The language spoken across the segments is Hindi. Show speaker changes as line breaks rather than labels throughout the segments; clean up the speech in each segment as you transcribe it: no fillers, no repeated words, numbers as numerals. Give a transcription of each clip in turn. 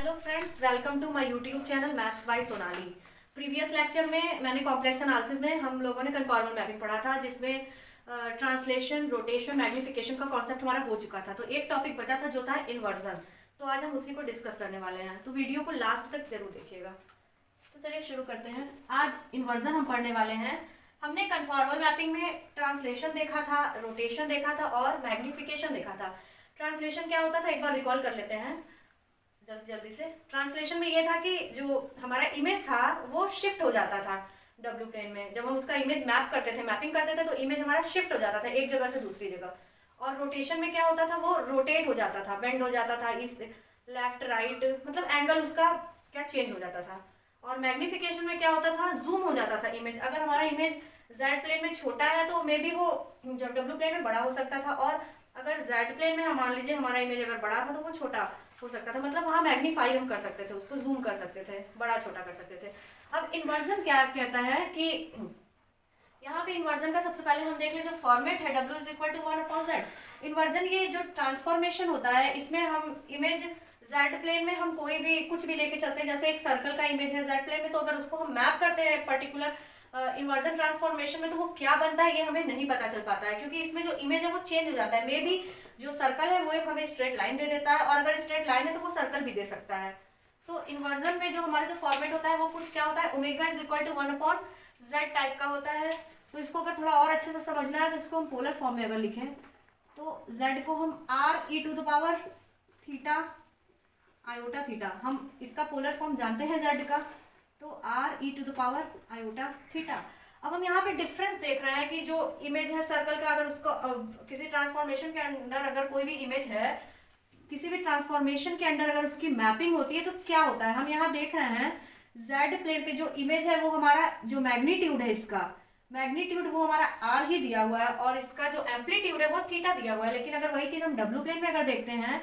Hello friends, welcome to my YouTube channel maths by Sonali. Previous lecture में मैंने कॉम्प्लेक्स एनालिसिस में हम लोगों ने कन्फॉर्मल मैपिंग पढ़ा था, जिसमें ट्रांसलेशन, रोटेशन, मैग्निफिकेशन का कॉन्सेप्ट हमारा हो चुका था। तो एक टॉपिक बचा था जो था इन्वर्जन। तो आज हम उसी को डिस्कस करने वाले हैं, तो वीडियो को लास्ट तक जरूर देखिएगा। तो चलिए शुरू करते हैं। आज इन्वर्जन हम पढ़ने वाले हैं। हमने कन्फॉर्मल मैपिंग में ट्रांसलेशन देखा था, रोटेशन देखा था और मैग्निफिकेशन देखा था। ट्रांसलेशन क्या होता था एक बार रिकॉल कर लेते हैं जल्दी जल्दी से। ट्रांसलेशन में ये था कि जो हमारा इमेज था वो शिफ्ट हो जाता था डब्ल्यू प्लेन में। जब हम उसका इमेज मैप करते थे, मैपिंग करते थे, तो इमेज हमारा शिफ्ट हो जाता था एक जगह से दूसरी जगह। और रोटेशन में क्या होता था, वो रोटेट हो जाता था, बेंड हो जाता था, इस लेफ्ट राइट, मतलब एंगल उसका क्या चेंज हो जाता था। और मैग्निफिकेशन में क्या होता था, जूम हो जाता था इमेज। अगर हमारा इमेज जेड प्लेन में छोटा है तो मे बी वो जब डब्ल्यू प्लेन में बड़ा हो सकता था, और अगर जेड प्लेन में मान लीजिए हमारा इमेज अगर बड़ा था तो वो छोटा हो सकता था। मतलब वहाँ मैग्नीफाई हम कर सकते थे, उसको जूम कर सकते थे, बड़ा छोटा कर सकते थे। अब इन्वर्जन क्या कहता है कि यहाँ पे इन्वर्जन का सबसे पहले हम देख ले, जो फॉर्मेट है W is equal to 1/z। Inversion ये जो ट्रांसफॉर्मेशन होता है, इसमें हम इमेज जेड प्लेन में हम कोई भी कुछ भी लेके चलते हैं। जैसे एक सर्कल का इमेज है जेड प्लेन में, तो अगर उसको हम मैप करते हैं पर्टिकुलर इन्वर्जन ट्रांसफॉर्मेशन में, तो वो क्या बनता है ये हमें नहीं पता चल पाता है, क्योंकि इसमें जो इमेज है वो चेंज हो जाता है। मे बी जो सर्कल है वो एक हमें स्ट्रेट लाइन दे देता है, और अगर स्ट्रेट लाइन है तो वो सर्कल भी दे सकता है। तो इन्वर्जन में जो हमारा जो फॉर्मेट होता है वो कुछ क्या होता है, omega is equal to 1/z type का होता है। तो इसको अगर थोड़ा और अच्छे से समझना है तो इसको हम पोलर फॉर्म में अगर लिखें तो z को हम r e⁻ theta iota theta, हम इसका पोलर फॉर्म जानते हैं z का, तो r e⁻ थीटा। अब हम यहाँ पे डिफरेंस देख रहे हैं कि जो इमेज है सर्कल का, अगर उसको किसी ट्रांसफॉर्मेशन के अंदर अगर कोई भी इमेज है, किसी भी ट्रांसफॉर्मेशन के अंदर अगर उसकी मैपिंग होती है तो क्या होता है। हम यहाँ देख रहे हैं जेड प्लेन पे जो इमेज है वो हमारा जो मैग्नीट्यूड है, इसका मैग्नीट्यूड वो हमारा आर ही दिया हुआ है, और इसका जो एम्पलीट्यूड है वो थीटा दिया हुआ है। लेकिन अगर वही चीज हम डब्ल्यू प्लेन में अगर देखते हैं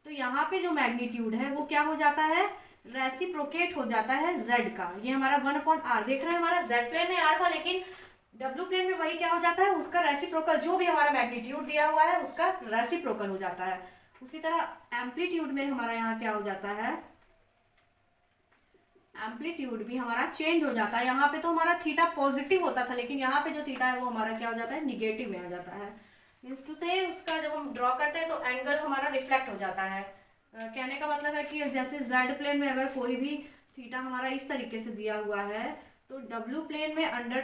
तो यहाँ पे जो मैग्नीट्यूड है वो क्या हो जाता है, रेसिप्रोकेट हो जाता है z का। ये हमारा 1/r देख रहे हैं, हमारा z प्लेन में r था, लेकिन w प्लेन में वही क्या हो जाता है, उसका रेसिप्रोकल, जो भी हमारा मैग्नीट्यूड दिया हुआ है उसका रेसिप्रोकल हो जाता है। उसी तरह एम्पलीट्यूड में हमारा यहाँ क्या हो जाता है, एम्पलीट्यूड भी हमारा चेंज हो जाता है। यहाँ पे तो हमारा थीटा पॉजिटिव होता था, लेकिन यहाँ पे जो थीटा है वो हमारा क्या हो जाता है, निगेटिव में आ जाता है। मीन्स टू से उसका जब हम ड्रॉ करते हैं तो एंगल हमारा रिफ्लेक्ट हो जाता है। कहने का मतलब है कि जैसे जेड प्लेन में अगर कोई भी थीटा हमारा इस तरीके से दिया हुआ है, तो डब्ल्यू प्लेन में अंडर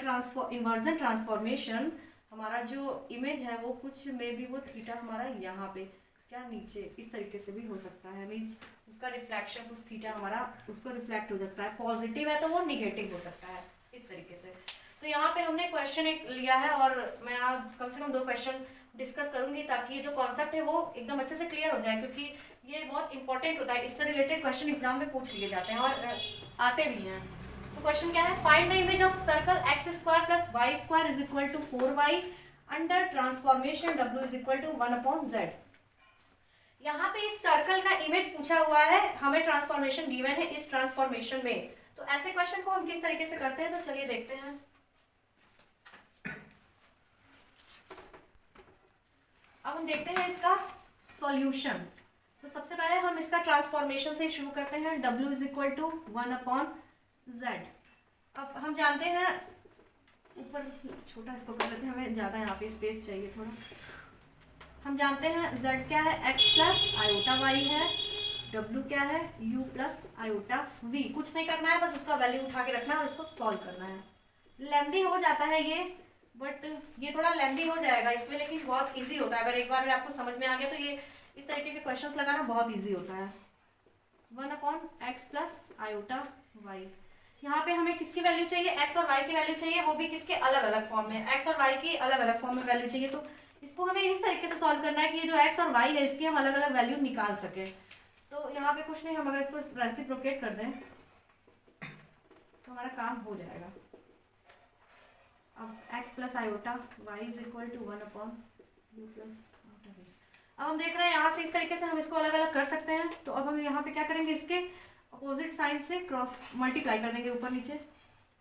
इन्वर्जन ट्रांसफॉर्मेशन हमारा जो इमेज है वो कुछ में भी वो थीटा हमारा यहाँ पे क्या नीचे इस तरीके से भी हो सकता है। मीन्स उसका रिफ्लेक्शन कुछ थीटा हमारा उसको रिफ्लेक्ट हो सकता है, पॉजिटिव है तो वो निगेटिव हो सकता है इस तरीके से। तो यहाँ पे हमने क्वेश्चन एक लिया है, और मैं आज कम से कम 2 क्वेश्चन डिस्कस करूंगी ताकि ये जो कॉन्सेप्ट है वो एकदम अच्छे से क्लियर हो जाए, क्योंकि ये बहुत इंपॉर्टेंट होता है। इससे रिलेटेड क्वेश्चन एग्जाम में पूछ लिए जाते हैं और आते भी हैं। तो क्वेश्चन क्या है, find the image of circle x² + y² is equal to 4y under transformation w is equal to 1/z। यहाँ पे इस सर्कल का इमेज पूछा हुआ है, हमें ट्रांसफॉर्मेशन गिवन है इस ट्रांसफॉर्मेशन में। तो ऐसे क्वेश्चन को हम किस तरीके से करते हैं, तो चलिए देखते हैं। अब हम देखते हैं इसका सॉल्यूशन। तो सबसे पहले हम इसका ट्रांसफॉर्मेशन से शुरू करते हैं, w is equal to 1/z। अब हम जानते हैं, ऊपर छोटा इसको कर लेते हैं, हमें ज़्यादा यहाँ पे स्पेस चाहिए थोड़ा। हम जानते हैं z क्या है, x + आयोटा y है, w क्या है, u + आयोटा v। कुछ नहीं करना है, बस इसका वैल्यू उठा के रखना है और इसको सॉल्व करना है। लेंदी हो जाता है ये, बट ये थोड़ा लेंदी हो जाएगा इसमें, लेकिन बहुत इजी होता है। अगर एक बार आपको समझ में आ गया तो ये इस तरीके के क्वेश्चंस लगाना बहुत इजी होता है। 1/x + iota y। यहाँ पे हमें किसकी वैल्यू चाहिए, x और y की वैल्यू चाहिए, वो भी किसके अलग अलग फॉर्म में, x और y की अलग अलग फॉर्म में वैल्यू चाहिए। तो इसको हमें इस तरीके से सॉल्व करना है कि ये जो x और y है इसकी हम अलग अलग वैल्यू निकाल सके। तो यहाँ पे कुछ नहीं, हम अगर इसको रेसिप्रोकेट कर दें तो हमारा काम हो जाएगा। अब x + iota y is equal to 1/u + iota v। अब हम देख रहे हैं यहाँ से इस तरीके से हम इसको अलग अलग कर सकते हैं। तो अब हम यहाँ पे क्या करेंगे, इसके अपोजिट साइन से क्रॉस मल्टीप्लाई कर देंगे ऊपर नीचे,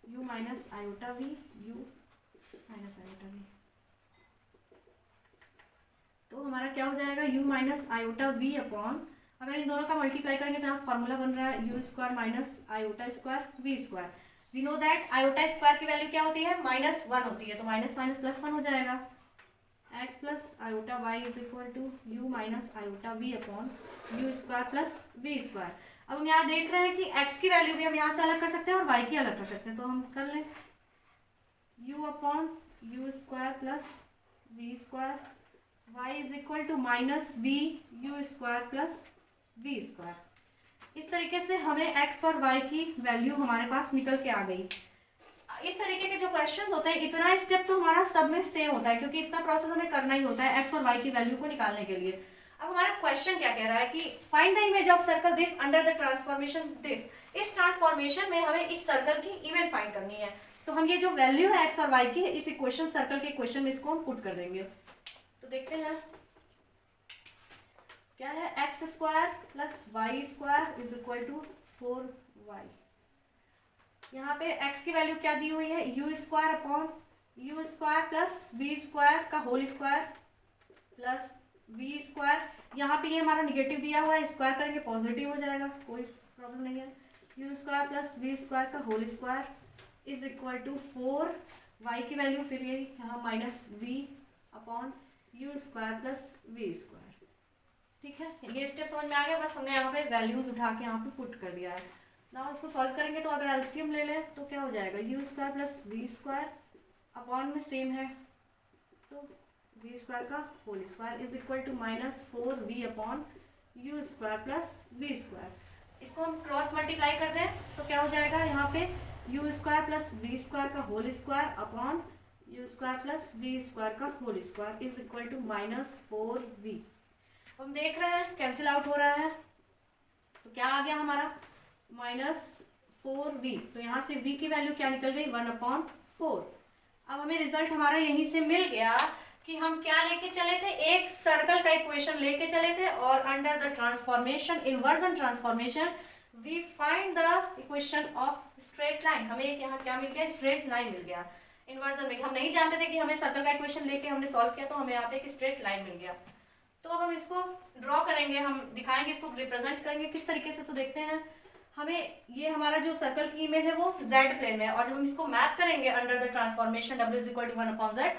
u - iota v, u - iota v। तो हमारा क्या हो जाएगा, u - आयोटा v अपॉन अगर इन दोनों का मल्टीप्लाई करेंगे तो यहाँ फॉर्मूला बन रहा है u square minus iota square v square. We know that iota square की वैल्यू क्या होती है, -1 होती है, तो माइनस माइनस प्लस 1 हो जाएगा। X plus iota y is equal to u minus iota v upon u square plus v square. अब हम यहाँ देख रहे हैं कि एक्स की वैल्यू भी हम यहाँ से अलग कर सकते हैं और वाई की अलग कर सकते हैं, तो हम कर लें u upon u square plus v square y is equal to minus v u square plus v square. इस तरीके से हमें एक्स और वाई की वैल्यू हमारे पास निकल के आ गई। इस तरीके के जो क्वेश्चंस होते हैं, इतना स्टेप तो हमारा सब में सेम होता है क्योंकि इतना प्रोसेस हमें करना ही होता है एक्स और वाई की वैल्यू को निकालने के लिए। अब हमारा क्वेश्चन क्या कह रहा है कि find the image of circle this under the transformation this. इस ट्रांसफॉर्मेशन में हमें इस सर्कल की इमेज फाइंड करनी है, तो हम ये जो वैल्यू है एक्स और वाई की इस इक्वेशन सर्कल के इक्वेशन में इसको हम पुट कर देंगे। तो देखते हैं क्या है, x square plus y square is equal to 4y। यहाँ पे x की वैल्यू क्या दी हुई है, u square upon u square plus v square का whole square plus v square. यहाँ पे ये हमारा निगेटिव दिया हुआ है, स्क्वायर करेंगे पॉजिटिव हो जाएगा, कोई प्रॉब्लम नहीं है। U square plus v square का whole square is equal to 4। Y की वैल्यू फिर ये यहाँ minus v upon u square plus v square. ठीक है, ये स्टेप समझ में आ गया, बस हमने यहाँ पे वैल्यूज उठा के यहाँ पे पुट कर दिया है। ना इसको सॉल्व करेंगे तो अगर एलसीएम ले लें तो क्या हो जाएगा, u square plus v square upon में सेम है तो वी स्क्वायर का whole square is equal to -4v upon u square plus v square. इसको हम क्रॉस मल्टीप्लाई कर दें तो क्या हो जाएगा, यहाँ पे u square plus v square का whole square upon u square plus v square का whole square is equal to -4v। हम देख रहे हैं कैंसिल आउट हो रहा है, तो क्या आ गया हमारा -4v। तो यहाँ से v की वैल्यू क्या निकल गई, 1/4। अब हमें रिजल्ट हमारा यहीं से मिल गया कि हम क्या लेके चले थे, एक सर्कल का इक्वेशन लेके चले थे और under the transformation inversion transformation we find the equation of straight line. हमें यहाँ क्या मिल गया, स्ट्रेट लाइन मिल गया। इन्वर्जन में हम नहीं जानते थे कि हमें सर्कल का इक्वेशन लेके हमने सॉल्व किया तो हमें यहाँ पे एक स्ट्रेट लाइन मिल गया। तो अब हम इसको ड्रॉ करेंगे, हम दिखाएंगे, इसको रिप्रेजेंट करेंगे किस तरीके से। तो देखते हैं, हमें ये हमारा जो सर्कल की इमेज है वो z प्लेन में है और जब हम इसको मैप करेंगे under the transformation w is equal to 1/z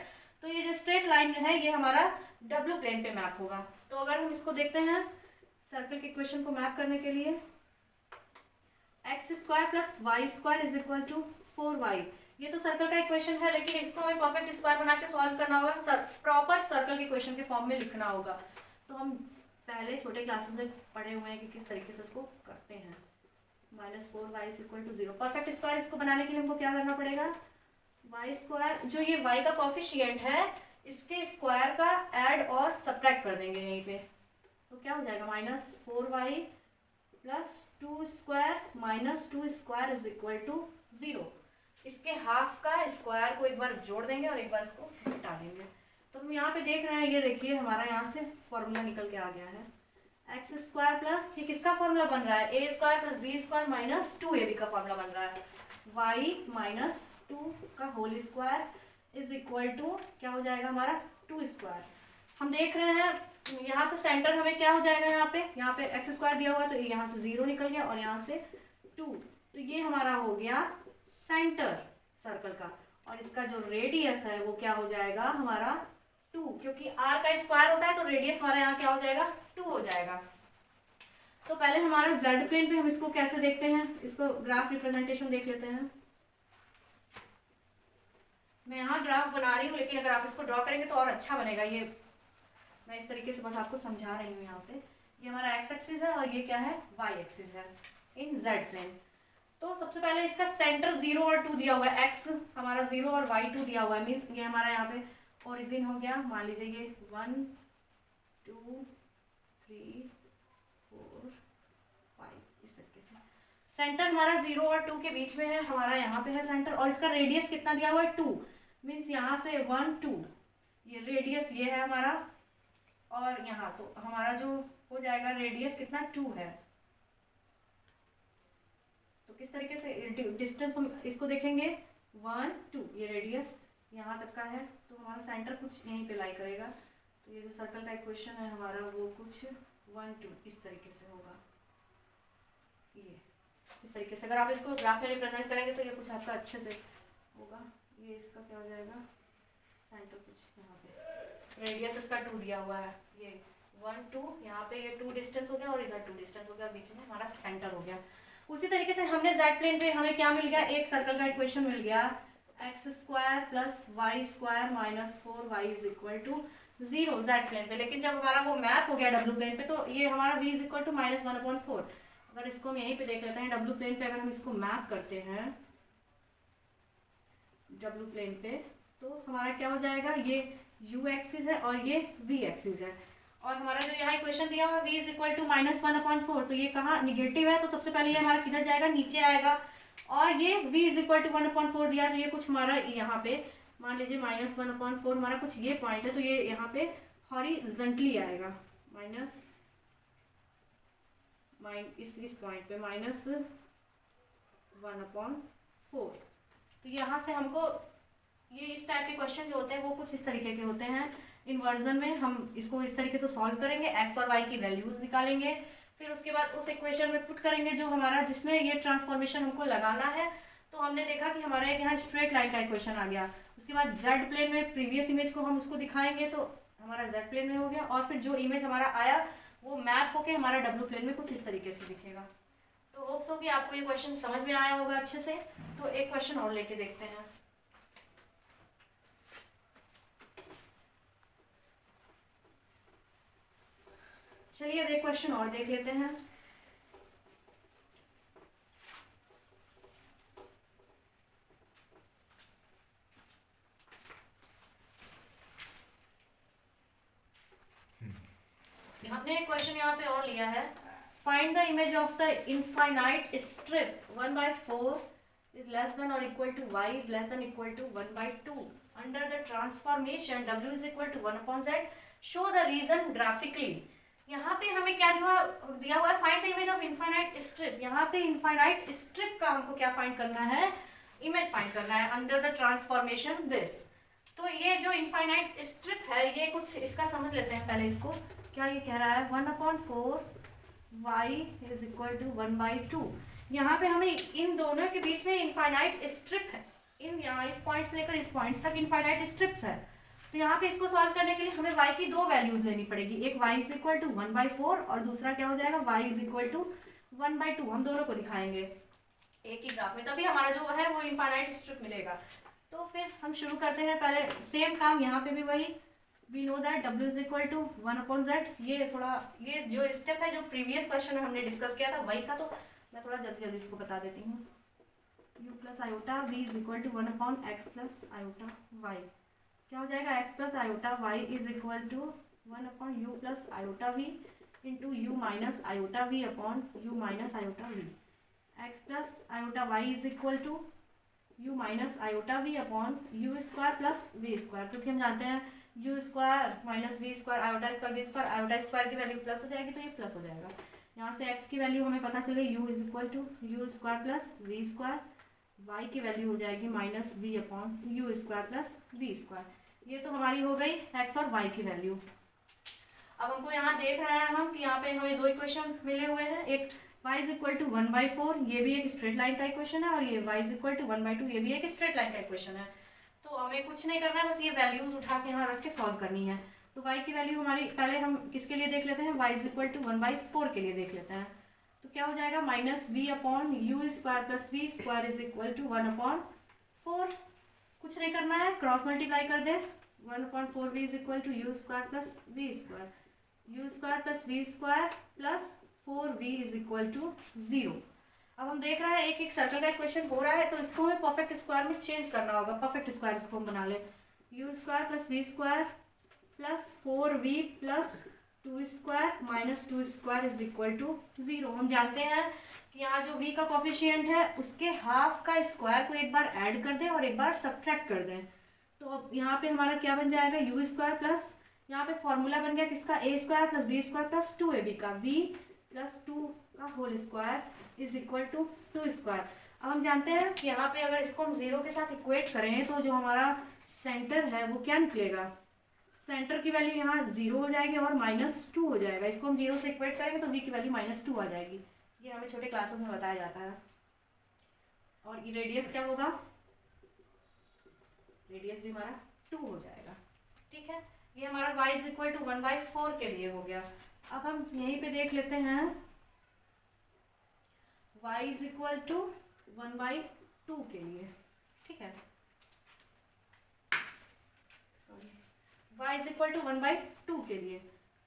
तो ये जो स्ट्रेट लाइन है ये हमारा w प्लेन पे मैप होगा। तो अगर हम इसको देखते हैं सर्कल के इक्वेशन को मैप करने के लिए, x square plus y square is equal to 4y। ये तो सर्कल का इक्वेशन है लेकिन इसको हमें परफेक्ट स्क्वायर बना के सॉल्व करना होगा, प्रॉपर सर्कल के इक्वेशन के फॉर्म में लिखना होगा। तो हम पहले छोटे क्लासेस में पढ़े हुए हैं कि किस तरीके से इसको करते हैं। -4y is equal to 0। Perfect square इसको बनाने के लिए हमको क्या करना पड़ेगा, वाई स्क्वायर जो ये y का कॉफिशिएंट है इसके स्क्वायर का ऐड और सब्ट्रैक्ट कर देंगे यहीं पे। तो क्या हो जाएगा, -4y plus 2 square minus 2 square is equal to 0। इसके हाफ का स्क्वायर को एक बार जोड़ देंगे और एक बार इसको हटा देंगे। तो हम यहाँ पे देख रहे हैं, ये देखिए हमारा यहाँ से फॉर्मूला निकल के आ गया है, एक्स स्क्वायर प्लस ये किसका फॉर्मूला बन रहा है, a square plus b square minus 2ab का फॉर्मूला बन रहा है, वाई माइनस 2 का whole square is equal to क्या हो जाएगा हमारा 2 स्क्वायर। हम देख रहे हैं यहाँ से सेंटर हमें क्या हो जाएगा, यहाँ पे एक्स स्क्वायर दिया हुआ तो यहाँ से 0 निकल गया और यहाँ से 2, तो ये हमारा हो गया सेंटर सर्कल का। और इसका जो रेडियस है वो क्या हो जाएगा हमारा 2, क्योंकि r का स्क्वायर होता है तो रेडियस हमारा यहाँ क्या हो जाएगा 2 हो जाएगा। तो पहले हमारा z प्लेन पे हम इसको कैसे देखते हैं, इसको ग्राफ रिप्रेजेंटेशन देख लेते हैं। मैं यहाँ ग्राफ बना रही हूँ लेकिन अगर आप इसको ड्रॉ करेंगे तो और अच्छा बनेगा। ये मैं इस तरीके से बस आपको समझा रही हूँ। यहाँ पे ये हमारा x एक्सिस है और ये क्या है y एक्सिस है इन z प्लेन। तो सबसे पहले इसका सेंटर 0 और 2 दिया हुआ है, x हमारा 0 और y 2 दिया हुआ है, मीन्स ये हमारा यहाँ पे ओरिजिन हो गया। मान लीजिए ये 1 2 3 4 5 इस तरीके से। सेंटर हमारा 0 और 2 के बीच में है, हमारा यहाँ पे है सेंटर और इसका रेडियस कितना दिया हुआ है 2, मीन्स यहाँ से 1 2 ये रेडियस ये है हमारा और यहाँ तो हमारा जो हो जाएगा रेडियस कितना 2 है। तो किस तरीके से डिस्टेंस हम इसको देखेंगे 1 2 ये रेडियस यहाँ तक का है तो हमारा सेंटर कुछ यहीं पे लाई करेगा। तो ये जो सर्कल का इक्वेशन है हमारा वो कुछ 1 2 इस तरीके से होगा। ये इस तरीके से अगर आप इसको ग्राफ में रिप्रेजेंट करेंगे तो ये कुछ आपका अच्छे से होगा। ये इसका क्या हो जाएगा, सेंटर कुछ यहाँ पे रेडियस इसका 2 दिया हुआ है, ये 1 2 यहाँ पे ये 2 डिस्टेंस हो गया और इधर 2 डिस्टेंस हो गया, बीच में हमारा सेंटर हो गया। उसी तरीके से हमने जेड प्लेन पे हमें क्या मिल गया, एक सर्कल का इक्वेशन मिल गया, x square plus y square minus 4y is equal to 0 z plane पे। लेकिन जब हमारा वो मैप हो गया डब्ल्यू प्लेन पे तो ये हमारा v इज इक्वल टू -1/4। अगर इसको हम यहीं पे देख लेते हैं डब्ल्यू प्लेन पे, अगर हम इसको मैप करते हैं डब्ल्यू प्लेन पे तो हमारा क्या हो जाएगा, ये u एक्सिस है और ये v एक्सिस है। और हमारा जो यहाँ इक्वेशन दिया हुआ v इज इक्वल टू -1/4, तो ये कहाँ निगेटिव है, तो सबसे पहले ये हमारा किधर जाएगा, नीचे आएगा। और ये v इज इक्वल टू 1/4 दिया, तो ये कुछ हमारा यहाँ पे मान लीजिए -1/4 हमारा कुछ ये पॉइंट है, तो ये यहाँ पे हॉरिजॉन्टली आएगा इस पॉइंट पे -1/4। तो यहाँ से हमको ये इस टाइप के क्वेश्चन जो होते हैं वो कुछ इस तरीके के होते हैं। इन्वर्जन में हम इसको इस तरीके से सॉल्व करेंगे, एक्स और वाई की वैल्यूज निकालेंगे, फिर उसके बाद उस इक्वेशन में पुट करेंगे जो हमारा जिसमें ये ट्रांसफॉर्मेशन हमको लगाना है। तो हमने देखा कि हमारा एक यहाँ स्ट्रेट लाइन का इक्वेशन आ गया। उसके बाद जेड प्लेन में प्रीवियस इमेज को हम उसको दिखाएंगे तो हमारा जेड प्लेन में हो गया, और फिर जो इमेज हमारा आया वो मैप होके हमारा डब्ल्यू प्लेन में कुछ इस तरीके से दिखेगा। तो होप्स हो कि आपको ये क्वेश्चन समझ में आया होगा अच्छे से। तो एक क्वेश्चन और लेके देखते हैं। चलिए अब एक क्वेश्चन और देख लेते हैं। हमने एक क्वेश्चन यहाँ पे और लिया है, find the image of the infinite strip 1/4 is less than or equal to y is less than equal to 1/2 under the transformation w is equal to 1/z, show the reason graphically। यहाँ पे हमें क्या दिया हुआ है, find the image of infinite strip. यहाँ पे इनफाइनाइट स्ट्रिप का हमको क्या फाइंड करना है, इमेज फाइंड करना है अंडर द ट्रांसफॉर्मेशन दिस। तो ये जो इनफाइनाइट स्ट्रिप है ये कुछ इसका समझ लेते हैं पहले इसको। क्या ये कह रहा है 1/4 y इज इक्वल टू 1/2। यहाँ पे हमें इन दोनों के बीच में इनफाइनाइट स्ट्रिप है, इन यहाँ इस पॉइंट से लेकर इस पॉइंट तक इनफाइनाइट स्ट्रिप्स है। तो यहाँ पे इसको सॉल्व करने के लिए हमें y की दो वैल्यूज लेनी पड़ेगी, एक y इज इक्वल टू 1/4 और दूसरा क्या हो जाएगा y इज इक्वल टू 1/2। हम दोनों को दिखाएंगे एक ही ग्राफ में, तभी हमारा जो है वो इनफाइनाइट स्ट्रिप मिलेगा। तो फिर हम शुरू करते हैं, पहले सेम काम यहाँ पे भी वही, we know that w is equal to 1/z। ये थोड़ा ये जो स्टेप है जो प्रीवियस क्वेश्चन में हमने डिस्कस किया था वही था, तो मैं थोड़ा जल्दी जल्दी इसको बता देती हूँ। u plus iota v is equal to 1/x plus iota y। क्या हो जाएगा, x plus iota y is equal to 1/u plus iota v into u minus iota v upon u minus iota v। x plus iota y is equal to u minus iota v upon u square plus v square, क्योंकि हम जानते हैं u square minus v square iota square v square, iota square की वैल्यू प्लस हो जाएगी तो ये प्लस हो जाएगा। यहाँ से x की वैल्यू हमें पता चले u is equal to u square plus v square, y की वैल्यू हो जाएगी minus v upon u square plus v square. ये तो हमारी हो गई x और y की वैल्यू। अब हमको यहाँ देख रहे हैं हम कि यहाँ पे हमें दो इक्वेशन मिले हुए हैं, एक y इज इक्वल टू 1/4 ये भी एक स्ट्रेट लाइन का इक्वेशन है, और ये y इज इक्वल टू 1/2 ये भी एक स्ट्रेट लाइन का इक्वेशन है। तो हमें कुछ नहीं करना है, बस ये वैल्यूज उठा के यहाँ रख के सॉल्व करनी है। तो y की वैल्यू हमारी पहले हम किसके लिए देख लेते हैं, y इज इक्वल टू 1/4 के लिए देख लेते हैं। तो क्या हो जाएगा minus v upon u square plus v square is equal to 1/4। कुछ नहीं करना है, क्रॉस मल्टीप्लाई कर दे, 1/4 v is equal to u square plus v square, u square plus v square plus 4v is equal to 0। अब हम देख रहे हैं एक एक सर्कल का इक्वेशन हो रहा है, तो इसको हमें परफेक्ट स्क्वायर में चेंज करना होगा। परफेक्ट स्क्वायर इसको हम बना ले, u square plus v square plus 4v प्लस 2 square minus 2 square is equal to 0। हम जानते हैं कि यहाँ जो v का कोफिशिएंट है उसके हाफ का स्क्वायर को एक बार ऐड कर दें और एक बार सब्ट्रैक्ट कर दें। तो अब यहाँ पे हमारा क्या बन जाएगा, यू स्क्वायर प्लस यहाँ पे फॉर्मूला बन गया किसका, a square plus b square plus 2ab का, v प्लस 2 का whole square is equal to 2 square. अब हम जानते हैं कि यहाँ पे अगर इसको हम 0 के साथ इक्वेट करें तो जो हमारा सेंटर है वो क्या निकलेगा, सेंटर की वैल्यू यहाँ 0 हो जाएगी और -2 हो जाएगा। इसको हम 0 से इक्वेट करेंगे तो v की वैल्यू -2 आ जाएगी। ये हमें छोटे क्लासेस में बताया जाता है। और रेडियस क्या होगा, रेडियस भी हमारा 2 हो जाएगा। ठीक है, ये हमारा y इज इक्वल टू 1/4 के लिए हो गया। अब हम यहीं पे देख लेते हैं y इज इक्वल टू 1/2 के लिए। ठीक है, sorry, y is equal to 1/2 के लिए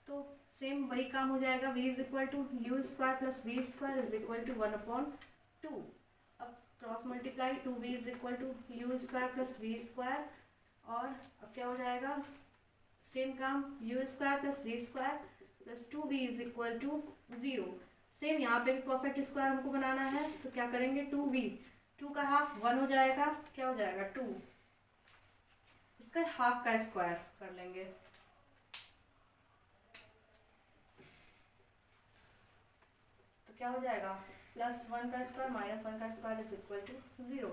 तो सेम वही काम हो जाएगा। v is equal to u square plus v square is equal to 1/2। अब cross multiply 2v is equal to u square plus v square, और अब क्या हो जाएगा, सेम काम, you square plus v square plus 2v is equal to 0। Same यहाँ पे भी परफेक्ट स्क्वायर हमको बनाना है तो क्या करेंगे, 2v, 2 का हाफ 1 हो जाएगा, क्या हो जाएगा 2, इसका हाफ का स्क्वायर कर लेंगे। तो क्या हो जाएगा, +1 का स्क्वायर -1 का square is equal to 0।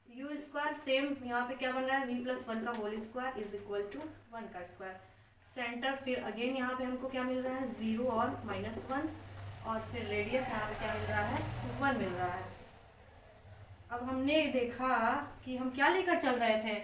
You square same यहाँ पे क्या बन रहा है, v+1 का whole square is equal to 1 का स्क्वायर। सेंटर फिर अगेन यहाँ पे हमको क्या मिल रहा है, 0 और -1, और फिर रेडियस यहाँ पे क्या मिल रहा है, 1 मिल रहा है। अब हमने देखा कि हम क्या लेकर चल रहे थे,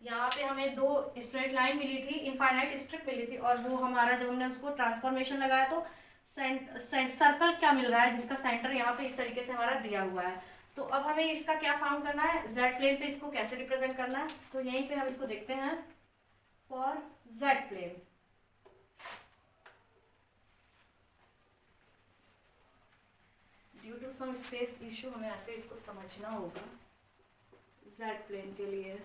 यहाँ पे हमें 2 स्ट्रेट लाइन मिली थी, इनफाइनाइट स्ट्रिप मिली थी, और वो हमारा जब हमने उसको ट्रांसफॉर्मेशन लगाया तो सर्कल क्या मिल रहा है जिसका सेंटर यहाँ पे इस तरीके से हमारा दिया हुआ है। तो अब हमें इसका क्या फाउंड करना है, जेड प्लेन पे इसको कैसे रिप्रेजेंट करना है, तो यहीं पे हम इसको देखते हैं। For Z plane, due to some space issue हमें ऐसे इसको समझना होगा। जेड प्लेन के लिए,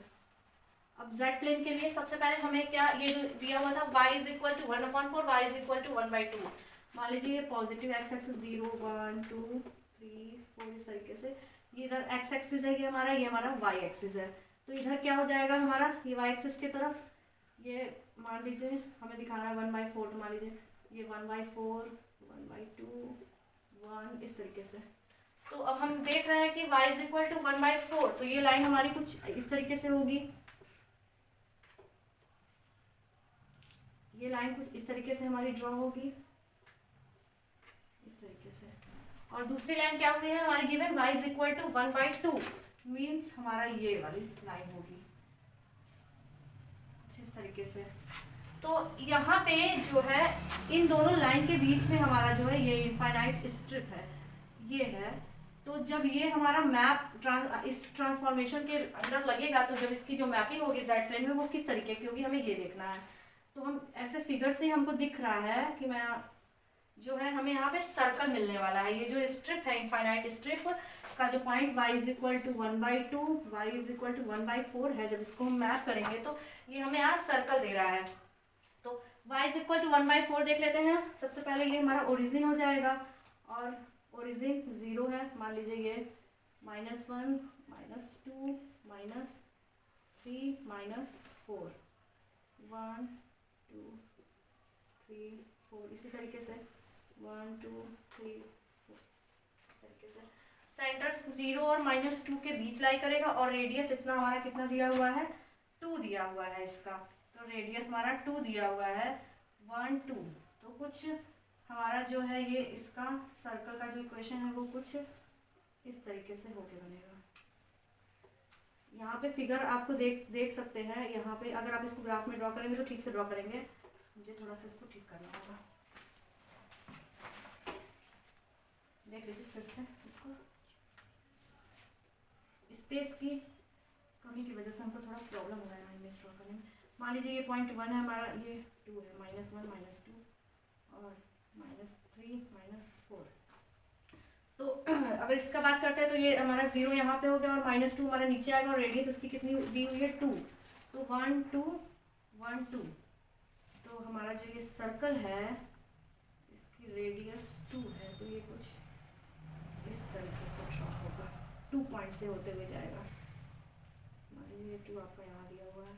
अब जेड प्लेन के लिए सबसे पहले हमें क्या, ये जो दिया हुआ था y is equal to 1/4, y is equal to 1/2। मान लीजिए ये पॉजिटिव एक्स एक्सिस 0 1 2 3 4 इस तरीके से, ये इधर एक्स एक्सिस है, ये हमारा y एक्सिस है। तो इधर क्या हो जाएगा हमारा, ये y एक्सिस की तरफ, ये मान लीजिए हमें दिखाना है 1/4, तो मान लीजिए ये 1/4 1/2 1 इस तरीके से। तो अब हम देख रहे हैं कि y इज इक्वल टू 1/4, तो ये लाइन हमारी कुछ इस तरीके से होगी, ये लाइन कुछ इस तरीके से हमारी ड्रॉ होगी, इस तरीके से। और दूसरी लाइन क्या होगी है हमारी given, y is equal to 1/2, means हमारा ये वाली लाइन होगी इस तरीके से। तो यहाँ पे जो है इन दोनों लाइन के बीच में हमारा जो है ये इनफाइनाइट स्ट्रिप है, ये है। तो जब ये हमारा मैप इस ट्रांसफॉर्मेशन के अंदर लगेगा तो जब इसकी जो मैपिंग होगी जेड प्लेन में वो किस तरीके की होगी, हमें ये देखना है। तो हम ऐसे फिगर से हमको दिख रहा है कि मैं जो है हमें यहाँ पे सर्कल मिलने वाला है। ये जो स्ट्रिप है इनफाइनाइट स्ट्रिप का जो point y is equal to 1/2 y is equal to 1/4 है, जब इसको हम मैप करेंगे तो ये हमें यहाँ सर्कल दे रहा है। तो y इज इक्वल टू 1/4 देख लेते हैं। सबसे पहले ये हमारा ओरिजिन हो जाएगा, और ओरिजिन 0 है, मान लीजिए ये -1 -2 -3 -4 1 2 3 4 इसी तरीके से 1 2 3 4 इस तरीके से। सेंटर 0 और -2 के बीच लाई करेगा, और रेडियस इतना हमारा कितना दिया हुआ है, 2 दिया हुआ है इसका। तो रेडियस हमारा 2 दिया हुआ है 1 2। तो कुछ हमारा जो है ये इसका सर्कल का जो इक्वेशन है वो कुछ इस तरीके से होके बनेगा। यहाँ पे फिगर आपको देख सकते हैं, यहाँ पे अगर आप इसको ग्राफ में ड्रॉ करेंगे तो ठीक से ड्रॉ करेंगे, मुझे थोड़ा सा इसको ठीक करना होगा। देख लीजिए फिर से इसको, स्पेस की कमी की वजह से हमको थोड़ा प्रॉब्लम हो रहा है इमेज ड्रॉ करने में। मान लीजिए ये पॉइंट 1 है हमारा, ये 2 है, -1 -2 और -3 -4। तो अगर इसका बात करते हैं तो ये हमारा 0 यहाँ पे हो गया और -2 हमारा नीचे आएगा, और रेडियस इसकी कितनी दी हुई है 2। तो 1 2 1 2। तो हमारा जो ये सर्कल है इसकी रेडियस 2 है, तो ये कुछ इस तरीके से ड्रॉ होगा, 2 पॉइंट से होते हुए जाएगा। मान लीजिए 2 आपका यहाँ दिया हुआ है,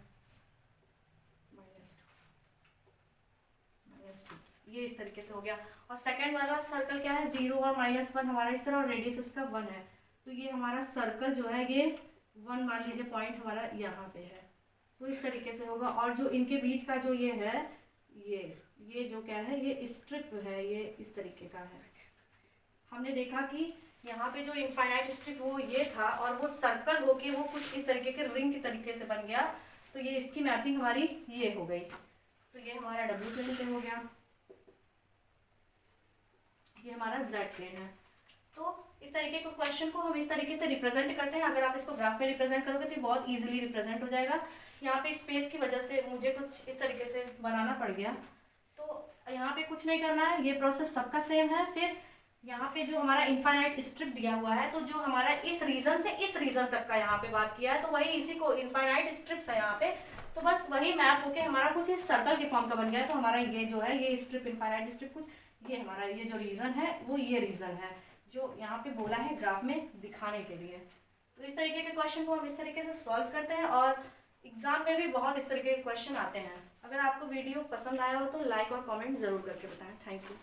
-2 ये इस तरीके से हो गया। और सेकंड वाला सर्कल क्या है, 0 और -1 हमारा इस तरह, और रेडियस इसका 1 है। तो ये हमारा सर्कल जो है ये 1 मान लीजिए पॉइंट हमारा यहाँ पे है, तो इस तरीके से होगा। और जो इनके बीच का जो ये है, ये जो क्या है, ये स्ट्रिप है, ये इस तरीके का है। हमने देखा कि यहाँ पे जो इनफाइनाइट स्ट्रिप वो ये था और वो सर्कल होके वो कुछ इस तरीके के रिंग के तरीके से बन गया। तो ये इसकी मैपिंग हमारी ये हो गई। तो ये हमारा डब्ल्यू प्लेन पे हो गया, ये हमारा जेड प्लेन है। तो इस तरीके के क्वेश्चन को हम इस तरीके से रिप्रेजेंट करते हैं। अगर आप इसको ग्राफ में रिप्रेजेंट करोगे तो बहुत इजीली रिप्रेजेंट हो जाएगा। यहाँ पे स्पेस की वजह से मुझे कुछ इस तरीके से बनाना पड़ गया। तो यहाँ पे कुछ नहीं करना है, ये प्रोसेस सबका सेम है। फिर यहाँ पे जो हमारा इनफाइनाइट स्ट्रिप दिया हुआ है, तो जो हमारा इस रीजन से इस रीजन तक का यहाँ पे बात किया है, तो वही इसी को इनफाइनाइट स्ट्रिप्स है यहाँ पे। तो बस वही मैप होके हमारा कुछ इस सर्कल के फॉर्म का बन गया है। तो हमारा ये जो है, ये स्ट्रिप इनफाइनाइट स्ट्रिप कुछ ये हमारा ये जो रीजन है वो ये रीजन है जो यहाँ पे बोला है ग्राफ में दिखाने के लिए। तो इस तरीके के क्वेश्चन को हम इस तरीके से सॉल्व करते हैं और एग्जाम में भी बहुत इस तरीके के क्वेश्चन आते हैं। अगर आपको वीडियो पसंद आया हो तो लाइक और कमेंट जरूर करके बताएं। Thank you.